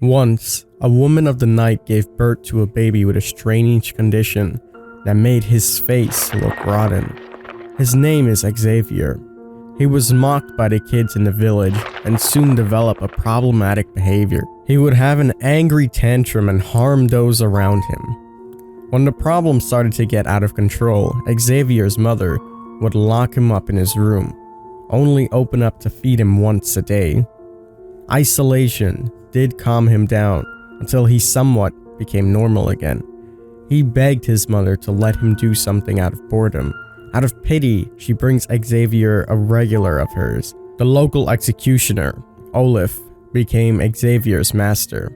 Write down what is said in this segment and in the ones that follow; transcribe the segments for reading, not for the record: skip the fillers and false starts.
Once, a woman of the night gave birth to a baby with a strange condition that made his face look rotten. His name is Xavier. He was mocked by the kids in the village and soon developed a problematic behavior. He would have an angry tantrum and harm those around him. When the problem started to get out of control, Xavier's mother would lock him up in his room, only open up to feed him once a day. Isolation did calm him down until he somewhat became normal again. He begged his mother to let him do something out of boredom. Out of pity, she brings Xavier a regular of hers. The local executioner, Olaf, became Xavier's master.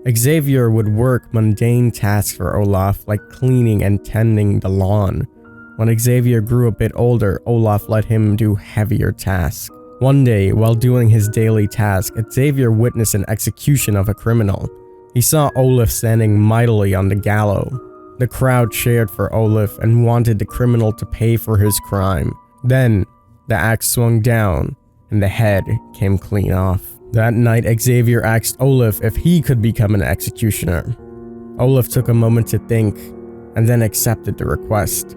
Xavier would work mundane tasks for Olaf, like cleaning and tending the lawn. When Xavier grew a bit older, Olaf let him do heavier tasks. One day, while doing his daily task, Xavier witnessed an execution of a criminal. He saw Olaf standing mightily on the gallows. The crowd cheered for Olaf and wanted the criminal to pay for his crime. Then, the axe swung down and the head came clean off. That night, Xavier asked Olaf if he could become an executioner. Olaf took a moment to think and then accepted the request.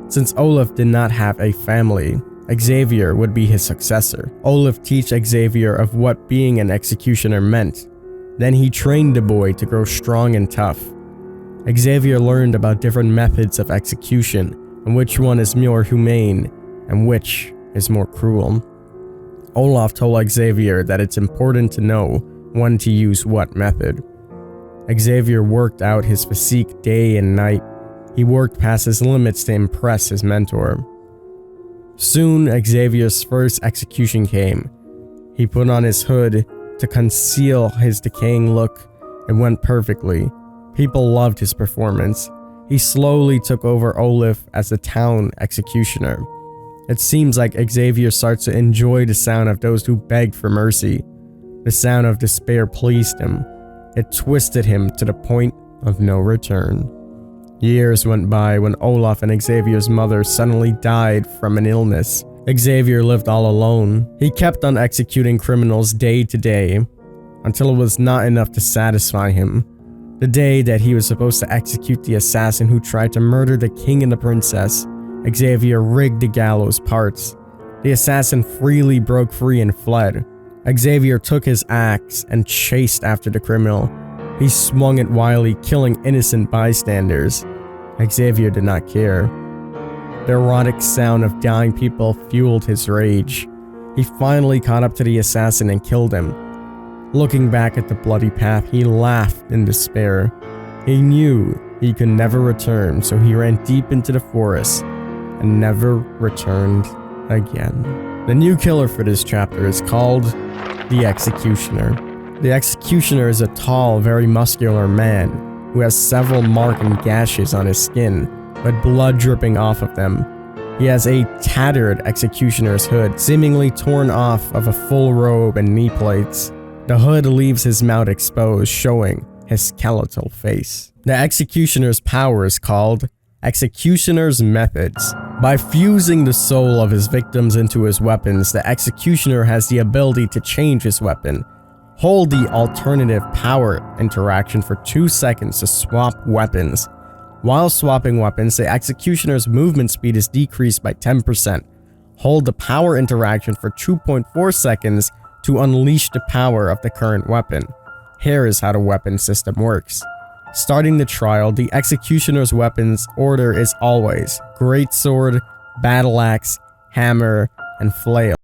Since Olaf did not have a family, Xavier would be his successor. Olaf taught Xavier of what being an executioner meant. Then he trained the boy to grow strong and tough. Xavier learned about different methods of execution and which one is more humane and which is more cruel. Olaf told Xavier that it's important to know when to use what method. Xavier worked out his physique day and night. He worked past his limits to impress his mentor. Soon, Xavier's first execution came. He put on his hood to conceal his decaying look. It went perfectly. People loved his performance. He slowly took over Olaf as the town executioner. It seems like Xavier starts to enjoy the sound of those who begged for mercy. The sound of despair pleased him. It twisted him to the point of no return. Years went by when Olaf and Xavier's mother suddenly died from an illness. Xavier lived all alone. He kept on executing criminals day to day until it was not enough to satisfy him. The day that he was supposed to execute the assassin who tried to murder the king and the princess, Xavier rigged the gallows parts. The assassin freely broke free and fled. Xavier took his axe and chased after the criminal. He swung it wildly, killing innocent bystanders. Xavier did not care. The erotic sound of dying people fueled his rage. He finally caught up to the assassin and killed him. Looking back at the bloody path, he laughed in despair. He knew he could never return, so he ran deep into the forest and never returned again. The new killer for this chapter is called the Executioner. The Executioner is a tall, very muscular man who has several marks and gashes on his skin, with blood dripping off of them. He has a tattered executioner's hood, seemingly torn off of a full robe and knee plates. The hood leaves his mouth exposed, showing his skeletal face. The executioner's power is called Executioner's Methods. By fusing the soul of his victims into his weapons, the executioner has the ability to change his weapon. Hold the alternative power interaction for 2 seconds to swap weapons. While swapping weapons, the executioner's movement speed is decreased by 10%. Hold the power interaction for 2.4 seconds to unleash the power of the current weapon. Here is how the weapon system works. Starting the trial, the executioner's weapons order is always greatsword, battle axe, hammer, and flail.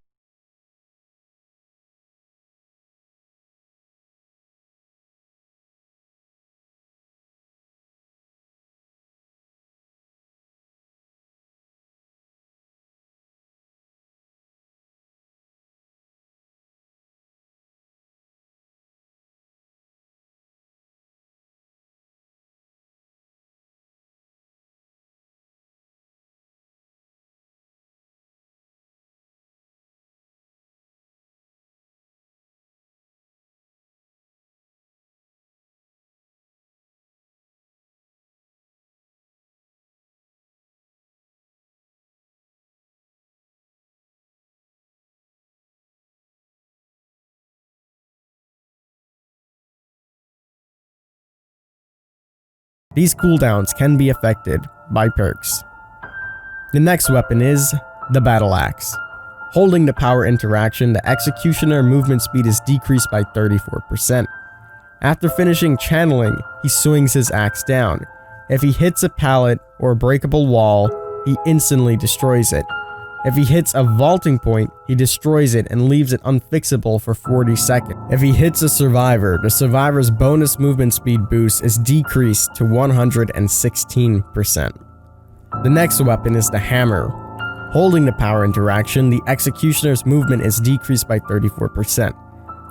These cooldowns can be affected by perks. The next weapon is the Battle Axe. Holding the power interaction, the Executioner movement speed is decreased by 34%. After finishing channeling, he swings his axe down. If he hits a pallet or a breakable wall, he instantly destroys it. If he hits a vaulting point, he destroys it and leaves it unfixable for 40 seconds. If he hits a survivor, the survivor's bonus movement speed boost is decreased to 116%. The next weapon is the Hammer. Holding the power interaction, the Executioner's movement is decreased by 34%.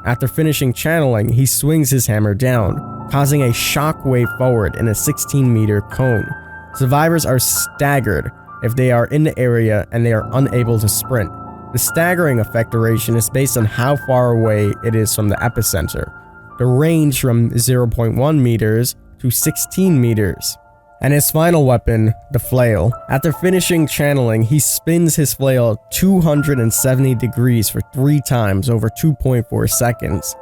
After finishing channeling, he swings his hammer down, causing a shockwave forward in a 16-meter cone. Survivors are staggered if they are in the area and they are unable to sprint. The staggering effect duration is based on how far away it is from the epicenter. The range from 0.1 meters to 16 meters. And his final weapon, the Flail. After finishing channeling, he spins his flail 270 degrees for 3 times over 2.4 seconds.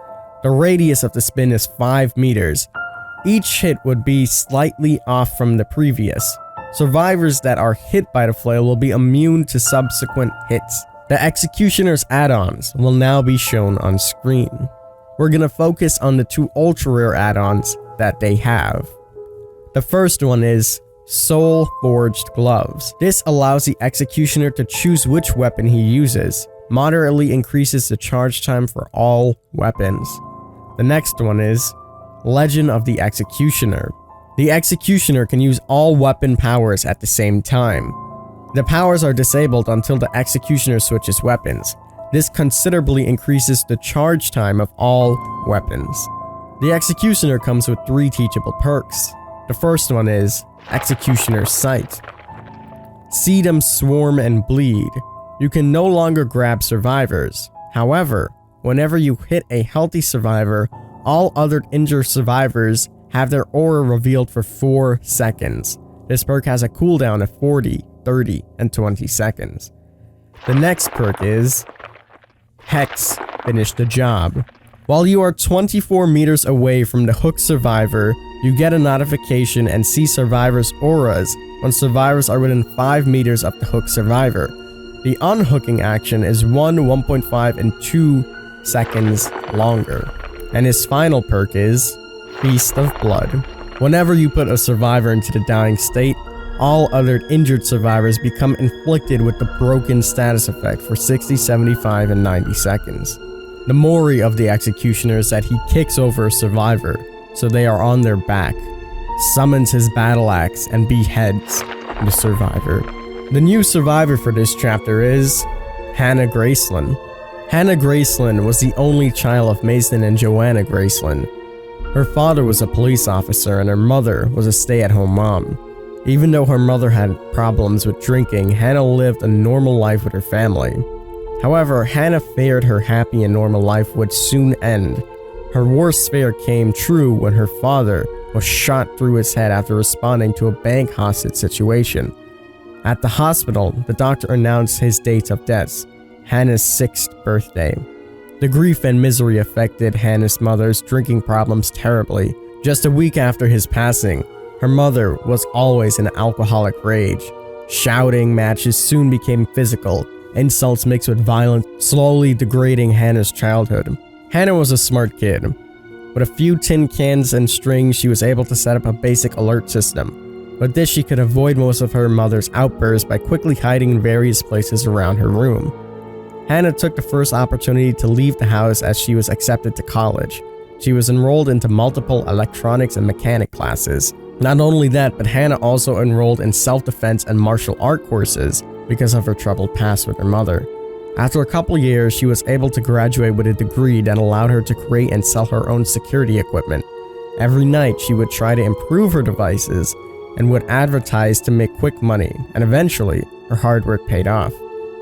The radius of the spin is 5 meters. Each hit would be slightly off from the previous. Survivors that are hit by the flail will be immune to subsequent hits. The Executioner's add-ons will now be shown on screen. We're gonna focus on the 2 ultra-rare add-ons that they have. The first one is Soul Forged Gloves. This allows the Executioner to choose which weapon he uses. Moderately increases the charge time for all weapons. The next one is Legend of the Executioner. The Executioner can use all weapon powers at the same time. The powers are disabled until the Executioner switches weapons. This considerably increases the charge time of all weapons. The Executioner comes with 3 teachable perks. The first one is Executioner's Sight. See them swarm and bleed. You can no longer grab survivors. However, whenever you hit a healthy survivor, all other injured survivors have their aura revealed for 4 seconds. This perk has a cooldown of 40, 30, and 20 seconds. The next perk is Hex. Finish the job. While you are 24 meters away from the hooked survivor, you get a notification and see survivors' auras when survivors are within 5 meters of the hooked survivor. The unhooking action is 1, 1.5, and 2 seconds longer. And his final perk is Feast of Blood. Whenever you put a survivor into the dying state, all other injured survivors become inflicted with the broken status effect for 60, 75, and 90 seconds. The mori of the Executioner is that he kicks over a survivor, so they are on their back, summons his battle axe, and beheads the survivor. The new survivor for this chapter is Hannah Graceland. Hannah Graceland was the only child of Mason and Joanna Graceland. Her father was a police officer and her mother was a stay-at-home mom. Even though her mother had problems with drinking, Hannah lived a normal life with her family. However, Hannah feared her happy and normal life would soon end. Her worst fear came true when her father was shot through his head after responding to a bank hostage situation. At the hospital, the doctor announced his date of death, Hannah's 6th birthday. The grief and misery affected Hannah's mother's drinking problems terribly. Just a week after his passing, her mother was always in an alcoholic rage. Shouting matches soon became physical, insults mixed with violence, slowly degrading Hannah's childhood. Hannah was a smart kid. With a few tin cans and strings, she was able to set up a basic alert system. With this, she could avoid most of her mother's outbursts by quickly hiding in various places around her room. Hannah took the first opportunity to leave the house as she was accepted to college. She was enrolled into multiple electronics and mechanic classes. Not only that, but Hannah also enrolled in self-defense and martial art courses because of her troubled past with her mother. After a couple years, she was able to graduate with a degree that allowed her to create and sell her own security equipment. Every night, she would try to improve her devices and would advertise to make quick money, and eventually, her hard work paid off.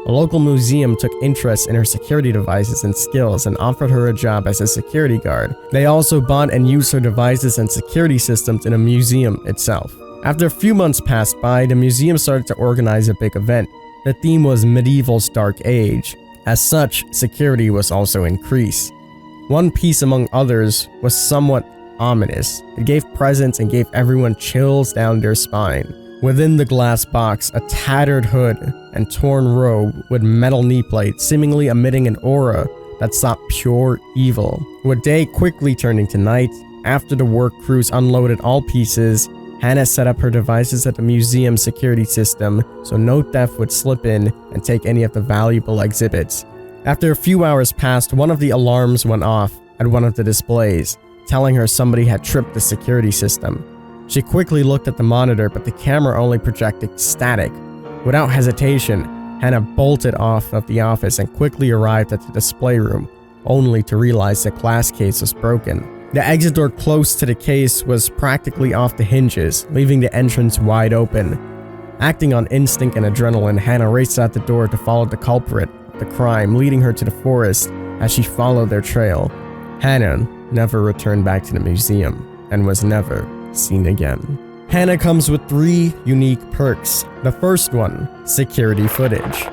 A local museum took interest in her security devices and skills and offered her a job as a security guard. They also bought and used her devices and security systems in a museum itself. After a few months passed by, the museum started to organize a big event. The theme was Medieval's Dark Age. As such, security was also increased. One piece among others was somewhat ominous. It gave presence and gave everyone chills down their spine. Within the glass box, a tattered hood and torn robe with metal knee plates seemingly emitting an aura that sought pure evil. With day quickly turning to night, after the work crews unloaded all pieces, Hannah set up her devices at the museum's security system so no theft would slip in and take any of the valuable exhibits. After a few hours passed, one of the alarms went off at one of the displays, telling her somebody had tripped the security system. She quickly looked at the monitor, but the camera only projected static. Without hesitation, Hannah bolted off of the office and quickly arrived at the display room, only to realize the glass case was broken. The exit door close to the case was practically off the hinges, leaving the entrance wide open. Acting on instinct and adrenaline, Hannah raced out the door to follow the culprit of the crime, leading her to the forest as she followed their trail. Hannah never returned back to the museum and was never seen again. Hannah comes with 3 unique perks. The first one, security footage.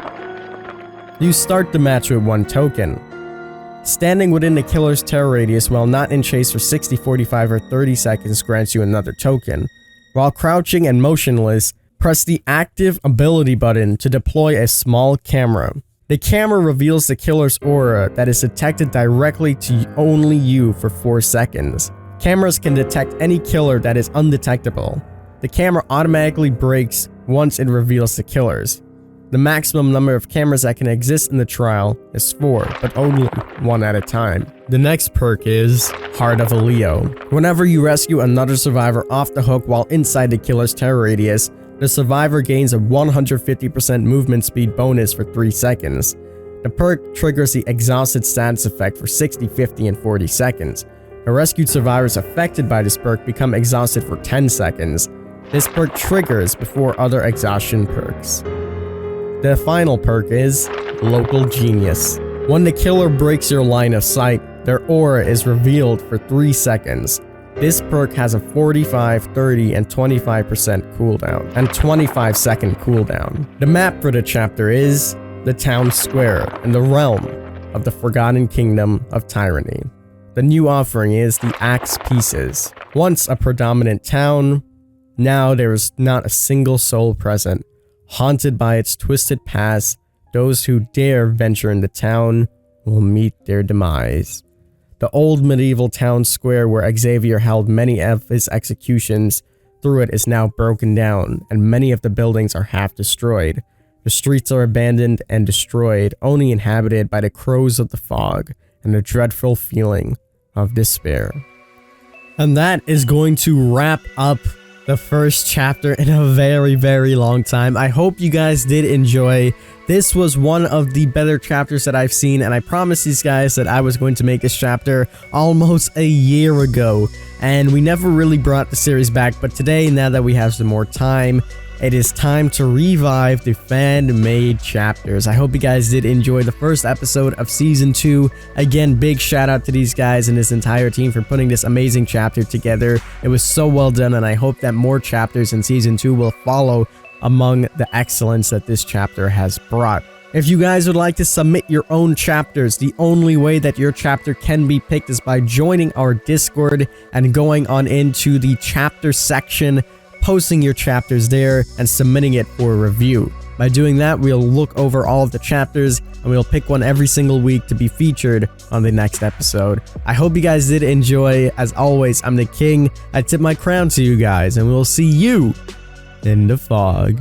You start the match with 1 token. Standing within the killer's terror radius while not in chase for 60, 45, or 30 seconds grants you another token. While crouching and motionless, press the active ability button to deploy a small camera. The camera reveals the killer's aura that is detected directly to only you for 4 seconds. Cameras can detect any killer that is undetectable. The camera automatically breaks once it reveals the killers. The maximum number of cameras that can exist in the trial is 4, but only 1 at a time. The next perk is Heart of a Leo. Whenever you rescue another survivor off the hook while inside the killer's terror radius, the survivor gains a 150% movement speed bonus for 3 seconds. The perk triggers the exhausted status effect for 60, 50, and 40 seconds. The rescued survivors affected by this perk become exhausted for 10 seconds. This perk triggers before other exhaustion perks. The final perk is Local Genius. When the killer breaks your line of sight, their aura is revealed for 3 seconds. This perk has a 45, 30, and 25% cooldown, and 25-second cooldown. The map for the chapter is the town square in the realm of the Forgotten Kingdom of Tyranny. The new offering is the Axe Pieces. Once a predominant town, now there is not a single soul present. Haunted by its twisted past, those who dare venture in the town will meet their demise. The old medieval town square where Xavier held many of his executions through it is now broken down, and many of the buildings are half destroyed. The streets are abandoned and destroyed, only inhabited by the crows of the fog and the dreadful feeling of despair. And that is going to wrap up the first chapter in a very, very long time. I hope you guys did enjoy. This was one of the better chapters that I've seen, and I promised these guys that I was going to make this chapter almost a year ago, and we never really brought the series back. But today, now that we have some more time, it is time to revive the fan-made chapters. I hope you guys did enjoy the first episode of Season 2. Again, big shout out to these guys and this entire team for putting this amazing chapter together. It was so well done, and I hope that more chapters in Season 2 will follow among the excellence that this chapter has brought. If you guys would like to submit your own chapters, the only way that your chapter can be picked is by joining our Discord and going on into the chapter section, posting your chapters there and submitting it for review. By doing that, we'll look over all of the chapters and we'll pick one every single week to be featured on the next episode. I hope you guys did enjoy. As always, I'm the king. I tip my crown to you guys, and we'll see you in the fog.